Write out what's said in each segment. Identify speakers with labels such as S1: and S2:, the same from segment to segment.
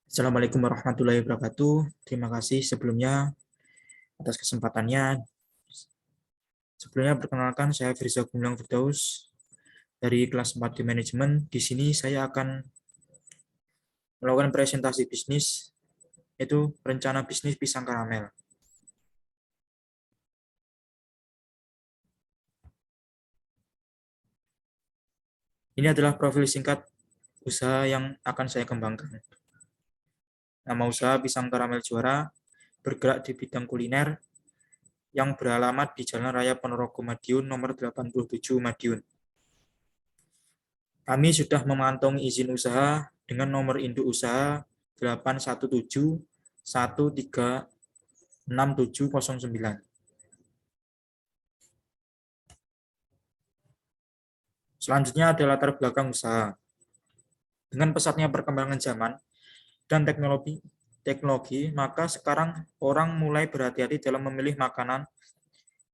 S1: Assalamualaikum warahmatullahi wabarakatuh. Terima kasih sebelumnya atas kesempatannya. Sebelumnya perkenalkan, saya Firza Gumilang Firdaus dari kelas 4 di manajemen. Di sini saya akan melakukan presentasi bisnis, yaitu rencana bisnis pisang karamel. Ini adalah profil singkat usaha yang akan saya kembangkan. Nama usaha Pisang Karamel Juara, bergerak di bidang kuliner, yang beralamat di Jalan Raya Ponorogo Madiun nomor 87 Madiun. Kami sudah memantongi izin usaha dengan nomor induk usaha 817136709. Selanjutnya adalah latar belakang usaha. Dengan pesatnya perkembangan zaman dan teknologi, maka sekarang orang mulai berhati-hati dalam memilih makanan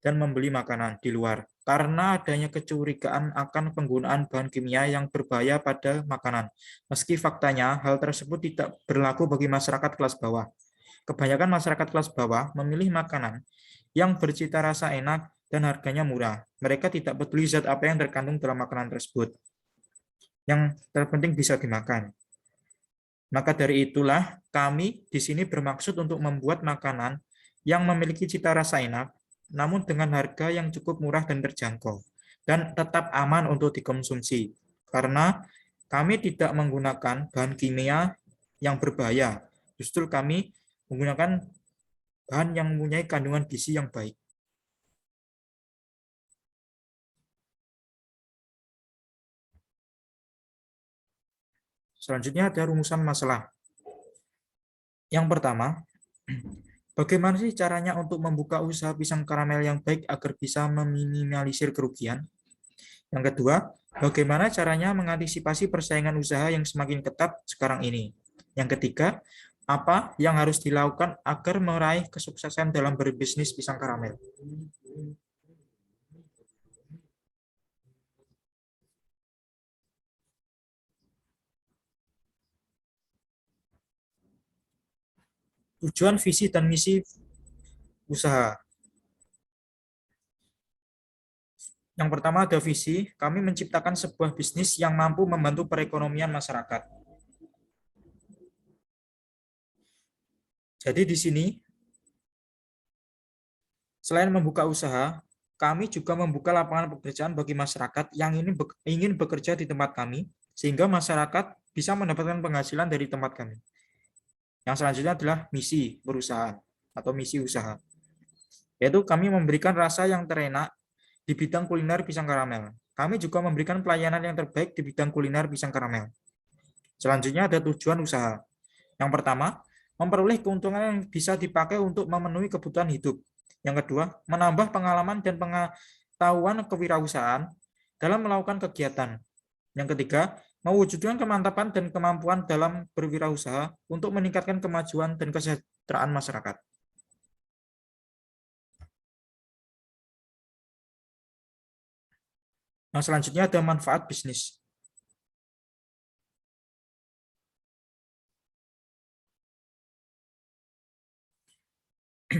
S1: dan membeli makanan di luar karena adanya kecurigaan akan penggunaan bahan kimia yang berbahaya pada makanan. Meski faktanya hal tersebut tidak berlaku bagi masyarakat kelas bawah. Kebanyakan masyarakat kelas bawah memilih makanan yang bercita rasa enak dan harganya murah. Mereka tidak peduli zat apa yang terkandung dalam makanan tersebut. Yang terpenting bisa dimakan. Maka dari itulah kami di sini bermaksud untuk membuat makanan yang memiliki cita rasa enak, namun dengan harga yang cukup murah dan terjangkau, dan tetap aman untuk dikonsumsi. Karena kami tidak menggunakan bahan kimia yang berbahaya. Justru kami menggunakan bahan yang mempunyai kandungan gizi yang baik. Selanjutnya ada rumusan masalah. Yang pertama, bagaimana sih caranya untuk membuka usaha pisang karamel yang baik agar bisa meminimalisir kerugian? Yang kedua, bagaimana caranya mengantisipasi persaingan usaha yang semakin ketat sekarang ini? Yang ketiga, apa yang harus dilakukan agar meraih kesuksesan dalam berbisnis pisang karamel? Tujuan, visi, dan misi usaha. Yang pertama ada visi, kami menciptakan sebuah bisnis yang mampu membantu perekonomian masyarakat. Jadi di sini, selain membuka usaha, kami juga membuka lapangan pekerjaan bagi masyarakat yang ingin bekerja di tempat kami, sehingga masyarakat bisa mendapatkan penghasilan dari tempat kami. Yang selanjutnya adalah misi perusahaan atau misi usaha, yaitu kami memberikan rasa yang terenak di bidang kuliner pisang karamel. Kami juga memberikan pelayanan yang terbaik di bidang kuliner pisang karamel. Selanjutnya ada tujuan usaha. Yang pertama, memperoleh keuntungan yang bisa dipakai untuk memenuhi kebutuhan hidup. Yang kedua, menambah pengalaman dan pengetahuan kewirausahaan dalam melakukan kegiatan. Yang ketiga, mewujudkan kemantapan dan kemampuan dalam berwirausaha untuk meningkatkan kemajuan dan kesejahteraan masyarakat. Nah, selanjutnya ada manfaat bisnis.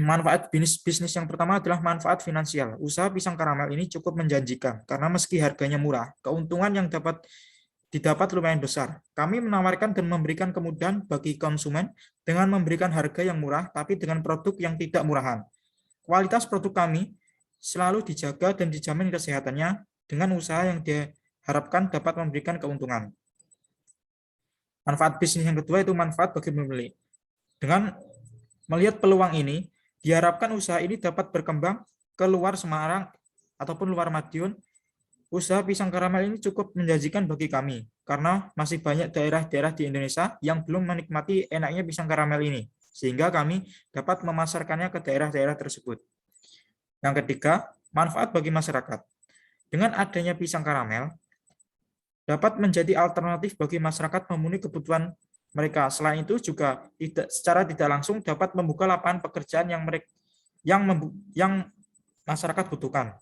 S1: Manfaat bisnis yang pertama adalah manfaat finansial. Usaha pisang karamel ini cukup menjanjikan karena meski harganya murah, keuntungan yang didapat lumayan besar. Kami menawarkan dan memberikan kemudahan bagi konsumen dengan memberikan harga yang murah tapi dengan produk yang tidak murahan. Kualitas produk kami selalu dijaga dan dijamin kesehatannya dengan usaha yang diharapkan dapat memberikan keuntungan. Manfaat bisnis yang kedua itu manfaat bagi pembeli. Dengan melihat peluang ini, diharapkan usaha ini dapat berkembang ke luar Semarang ataupun luar Madiun. Usaha pisang karamel ini cukup menjanjikan bagi kami, karena masih banyak daerah-daerah di Indonesia yang belum menikmati enaknya pisang karamel ini, sehingga kami dapat memasarkannya ke daerah-daerah tersebut. Yang ketiga, manfaat bagi masyarakat. Dengan adanya pisang karamel, dapat menjadi alternatif bagi masyarakat memenuhi kebutuhan mereka. Selain itu juga secara tidak langsung dapat membuka lapangan pekerjaan yang masyarakat butuhkan.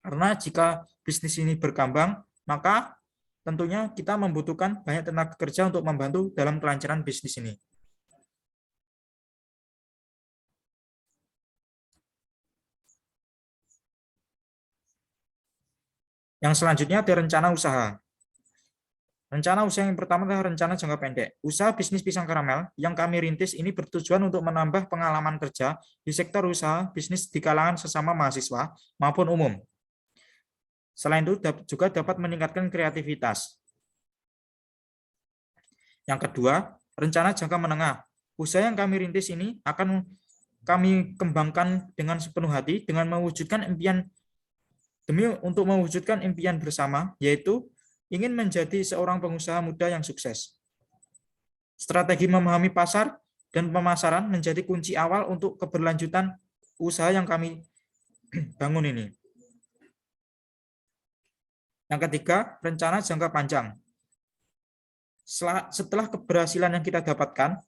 S1: Karena jika bisnis ini berkembang, maka tentunya kita membutuhkan banyak tenaga kerja untuk membantu dalam kelancaran bisnis ini. Yang selanjutnya ada rencana usaha. Rencana usaha yang pertama adalah rencana jangka pendek. Usaha bisnis pisang karamel yang kami rintis ini bertujuan untuk menambah pengalaman kerja di sektor usaha bisnis di kalangan sesama mahasiswa maupun umum. Selain itu juga dapat meningkatkan kreativitas. Yang kedua, rencana jangka menengah. Usaha yang kami rintis ini akan kami kembangkan dengan sepenuh hati dengan mewujudkan impian untuk mewujudkan impian bersama, yaitu ingin menjadi seorang pengusaha muda yang sukses. Strategi memahami pasar dan pemasaran menjadi kunci awal untuk keberlanjutan usaha yang kami bangun ini. Yang ketiga, rencana jangka panjang. Setelah keberhasilan yang kita dapatkan,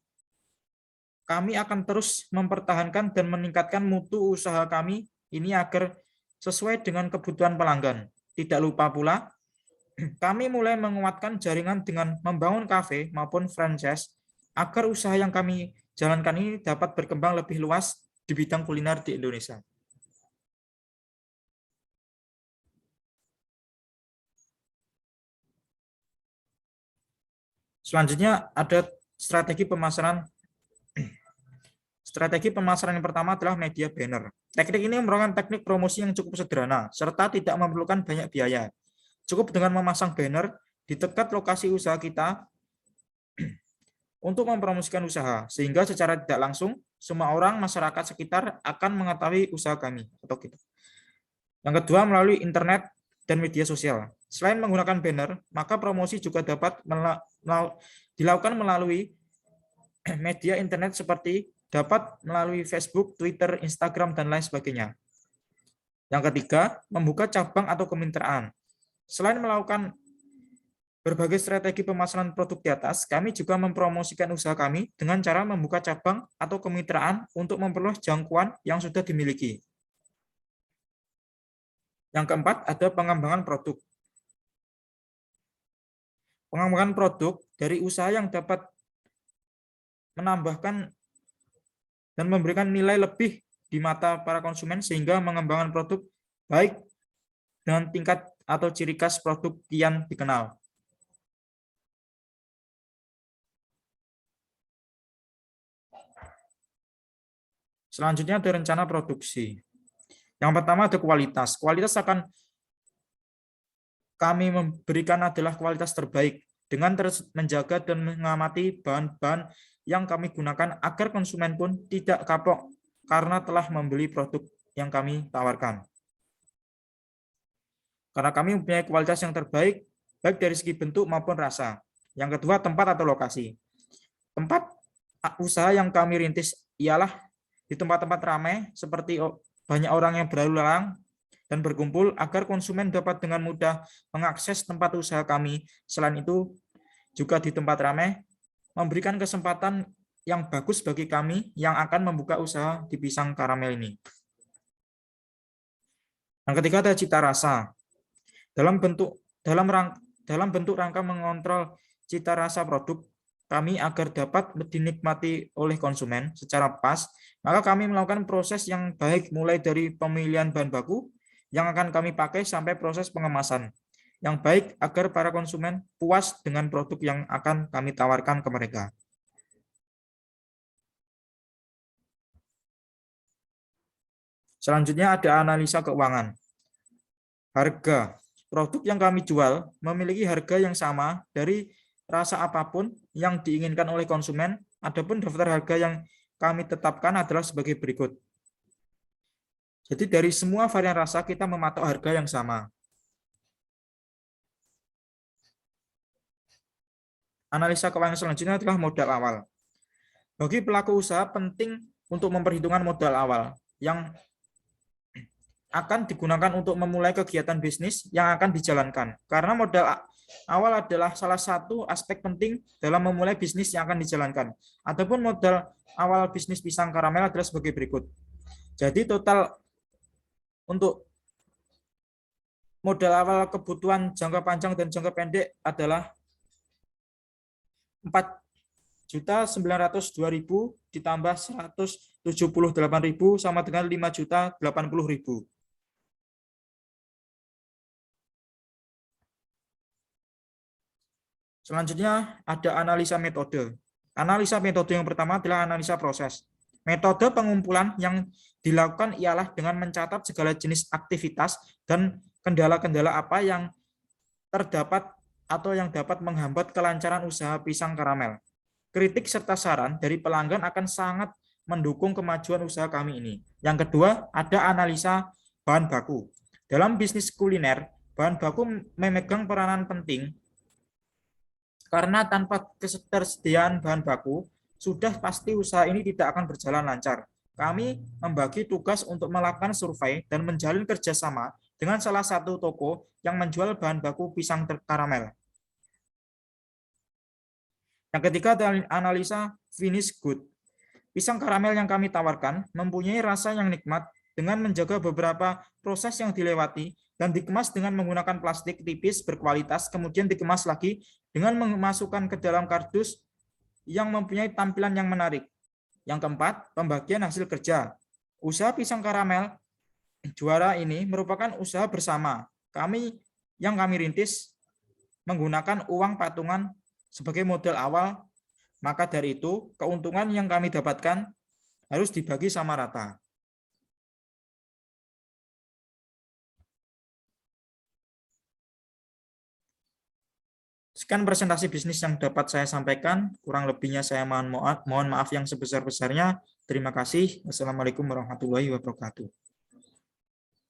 S1: kami akan terus mempertahankan dan meningkatkan mutu usaha kami ini agar sesuai dengan kebutuhan pelanggan. Tidak lupa pula, kami mulai menguatkan jaringan dengan membangun kafe maupun franchise agar usaha yang kami jalankan ini dapat berkembang lebih luas di bidang kuliner di Indonesia. Selanjutnya ada strategi pemasaran. Strategi pemasaran yang pertama adalah media banner. Teknik ini merupakan teknik promosi yang cukup sederhana serta tidak memerlukan banyak biaya. Cukup dengan memasang banner di dekat lokasi usaha kita untuk mempromosikan usaha, sehingga secara tidak langsung semua orang masyarakat sekitar akan mengetahui usaha kami atau kita. Yang kedua, melalui internet dan media sosial. Selain menggunakan banner, maka promosi juga dapat dilakukan melalui media internet seperti dapat melalui Facebook, Twitter, Instagram, dan lain sebagainya. Yang ketiga, membuka cabang atau kemitraan. Selain melakukan berbagai strategi pemasaran produk di atas, kami juga mempromosikan usaha kami dengan cara membuka cabang atau kemitraan untuk memperluas jangkauan yang sudah dimiliki. Yang keempat, ada pengembangan produk. Pengembangan produk dari usaha yang dapat menambahkan dan memberikan nilai lebih di mata para konsumen sehingga mengembangkan produk baik dengan tingkat atau ciri khas produk yang dikenal. Selanjutnya ada rencana produksi. Yang pertama ada kualitas. Kualitas akan kami memberikan adalah kualitas terbaik dengan terus menjaga dan mengamati bahan-bahan yang kami gunakan agar konsumen pun tidak kapok karena telah membeli produk yang kami tawarkan. Karena kami mempunyai kualitas yang terbaik, baik dari segi bentuk maupun rasa. Yang kedua, tempat atau lokasi. Tempat usaha yang kami rintis ialah di tempat-tempat ramai, seperti banyak orang yang berlalu lalang dan berkumpul, agar konsumen dapat dengan mudah mengakses tempat usaha kami. Selain itu, juga di tempat ramai, memberikan kesempatan yang bagus bagi kami yang akan membuka usaha di pisang karamel ini. Yang ketiga ada cita rasa. Dalam bentuk rangka mengontrol cita rasa produk kami agar dapat dinikmati oleh konsumen secara pas, maka kami melakukan proses yang baik mulai dari pemilihan bahan baku yang akan kami pakai sampai proses pengemasan yang baik agar para konsumen puas dengan produk yang akan kami tawarkan ke mereka. Selanjutnya ada analisa keuangan. Harga. Produk yang kami jual memiliki harga yang sama dari rasa apapun yang diinginkan oleh konsumen. Adapun daftar harga yang kami tetapkan adalah sebagai berikut. Jadi dari semua varian rasa kita mematok harga yang sama. Analisa keuangan selanjutnya adalah modal awal. Bagi pelaku usaha penting untuk memperhitungkan modal awal yang akan digunakan untuk memulai kegiatan bisnis yang akan dijalankan. Karena modal awal adalah salah satu aspek penting dalam memulai bisnis yang akan dijalankan. Adapun modal awal bisnis pisang karamel adalah sebagai berikut. Jadi total untuk Modal awal kebutuhan jangka panjang dan jangka pendek adalah 4.902.000 ditambah 178.000 sama dengan 5.080.000. Selanjutnya ada analisa metode. Analisa metode yang pertama adalah analisa proses. Metode pengumpulan yang dilakukan ialah dengan mencatat segala jenis aktivitas dan kendala-kendala apa yang terdapat atau yang dapat menghambat kelancaran usaha pisang karamel. Kritik serta saran dari pelanggan akan sangat mendukung kemajuan usaha kami ini. Yang kedua, ada analisa bahan baku. Dalam bisnis kuliner, bahan baku memegang peranan penting karena tanpa ketersediaan bahan baku, sudah pasti usaha ini tidak akan berjalan lancar. Kami membagi tugas untuk melakukan survei dan menjalin kerjasama dengan salah satu toko yang menjual bahan baku pisang karamel. Yang ketiga adalah analisa finish good. Pisang karamel yang kami tawarkan mempunyai rasa yang nikmat dengan menjaga beberapa proses yang dilewati dan dikemas dengan menggunakan plastik tipis berkualitas, kemudian dikemas lagi dengan memasukkan ke dalam kardus yang mempunyai tampilan yang menarik. Yang keempat, pembagian hasil kerja. Usaha pisang karamel juara ini merupakan usaha bersama. Kami rintis menggunakan uang patungan sebagai modal awal, maka dari itu keuntungan yang kami dapatkan harus dibagi sama rata. Sekian presentasi bisnis yang dapat saya sampaikan. Kurang lebihnya saya mohon maaf yang sebesar-besarnya. Terima kasih. Wassalamualaikum warahmatullahi wabarakatuh.